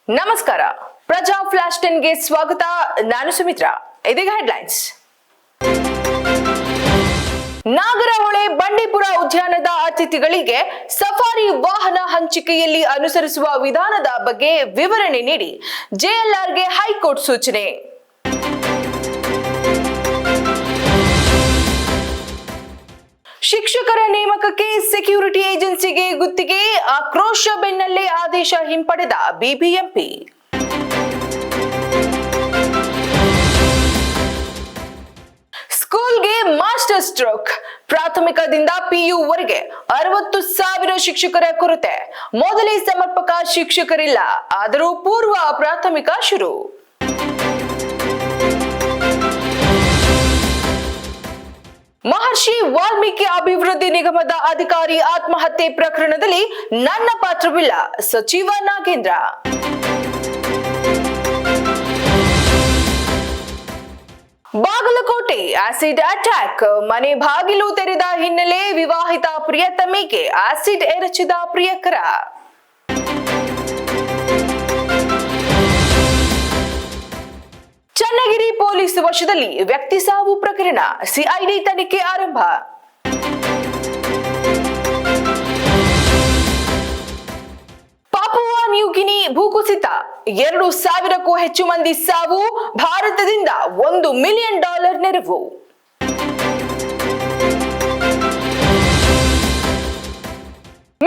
ನಮಸ್ಕಾರ. ಪ್ರಜಾ ಫ್ಲಾಶ್ 10 ಗೆ ಸ್ವಾಗತ. ನಾನು ಸುಮಿತ್ರಾ. ಇದೀಗ ಹೆಡ್ಲೈನ್ಸ್. ನಾಗರಹೊಳೆ ಬಂಡೀಪುರ ಉದ್ಯಾನದ ಅತಿಥಿಗಳಿಗೆ ಸಫಾರಿ ವಾಹನ ಹಂಚಿಕೆಯಲ್ಲಿ ಅನುಸರಿಸುವ ವಿಧಾನದ ಬಗ್ಗೆ ವಿವರಣೆ ನೀಡಿ ಜೆಎಲ್ಆರ್ಗೆ ಹೈಕೋರ್ಟ್ ಸೂಚನೆ. ಶಿಕ್ಷಕರ ನೇಮಕಕ್ಕೆ ಸೆಕ್ಯೂರಿಟಿ ಏಜೆನ್ಸಿಗೆ ಗುತ್ತಿಗೆ, ಆಕ್ರೋಶ ಬೆನ್ನಲ್ಲೇ ಆದೇಶ ಹಿಂಪಡೆದ ಬಿಬಿಎಂಪಿ. ಸ್ಕೂಲ್ಗೆ ಮಾಸ್ಟರ್ ಸ್ಟ್ರೋಕ್. ಪ್ರಾಥಮಿಕದಿಂದ ಪಿಯು ವರೆಗೆ 60,000 ಶಿಕ್ಷಕರ ಕೊರತೆ. ಮೊದಲೇ ಸಮರ್ಪಕ ಶಿಕ್ಷಕರಿಲ್ಲ, ಆದರೂ ಪೂರ್ವ ಪ್ರಾಥಮಿಕ ಶುರು. ಮಹರ್ಷಿ ವಾಲ್ಮೀಕಿ ಅಭಿವೃದ್ಧಿ ನಿಗಮದ ಅಧಿಕಾರಿ ಆತ್ಮಹತ್ಯೆ ಪ್ರಕರಣದಲ್ಲಿ ನನ್ನ ಪಾತ್ರವಿಲ್ಲ, ಸಚಿವ ನಾಗೇಂದ್ರ. Bagalkot acid attack. ಮನೆ ಬಾಗಿಲು ತೆರೆದ ಹಿನ್ನೆಲೆ ವಿವಾಹಿತ ಪ್ರಿಯತಮೆಗೆ ಆಸಿಡ್ ಎರಚಿದ ಪ್ರಿಯಕರ. ಚನ್ನಗಿರಿ ಪೊಲೀಸ್ ವಶದಲ್ಲಿ ವ್ಯಕ್ತಿ ಸಾವು ಪ್ರಕರಣ, ಸಿಐಡಿ ತನಿಖೆ ಆರಂಭ. ಪಾಪುವಾ ನ್ಯೂಗಿನಿ ಭೂಕುಸಿತ, 2,000ಕ್ಕೂ ಹೆಚ್ಚು ಮಂದಿ ಸಾವು. ಭಾರತದಿಂದ $1 ಮಿಲಿಯನ್ ನೆರವು.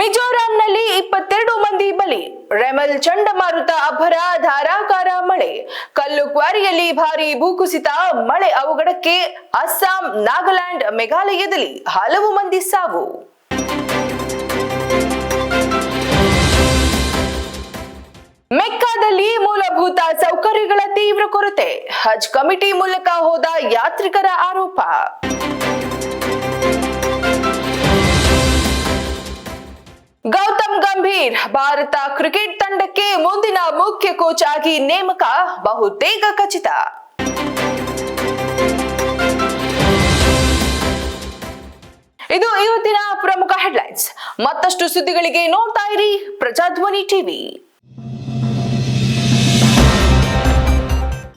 ಮಿಜೋರಾಂನಲ್ಲಿ 22 ಮಂದಿ ಬಲಿ. ರೆಮಲ್ ಚಂಡಮಾರುತ ಅಬ್ಬರ, ಧಾರಾಕಾರ ಮಳೆ. ಕಲ್ಲು ಕ್ವಾರಿಯಲ್ಲಿ ಭಾರೀ ಭೂಕುಸಿತ, ಮಳೆ ಅವಘಡಕ್ಕೆ ಅಸ್ಸಾಂ, ನಾಗಾಲ್ಯಾಂಡ್, ಮೇಘಾಲಯದಲ್ಲಿ ಹಲವು ಮಂದಿ ಸಾವು. ಮೆಕ್ಕಾದಲ್ಲಿ ಮೂಲಭೂತ ಸೌಕರ್ಯಗಳ ತೀವ್ರ ಕೊರತೆ. ಹಜ್ ಕಮಿಟಿ ಮೂಲಕ ಹೋದ ಯಾತ್ರಿಕರ ಆರೋಪ. ಗೌತಮ್ ಗಂಭೀರ್ ಭಾರತ ಕ್ರಿಕೆಟ್ ತಂಡಕ್ಕೆ ಮುಂದಿನ ಮುಖ್ಯ ಕೋಚ್ ಆಗಿ ನೇಮಕ ಬಹುತೇಕ ಖಚಿತ. ಇದು ಇವತ್ತಿನ ಪ್ರಮುಖ ಹೆಡ್ಲೈನ್ಸ್. ಮತ್ತಷ್ಟು ಸುದ್ದಿಗಳಿಗೆ ನೋಡ್ತಾ ಇರಿ ಪ್ರಜಾಧ್ವನಿ ಟಿವಿ.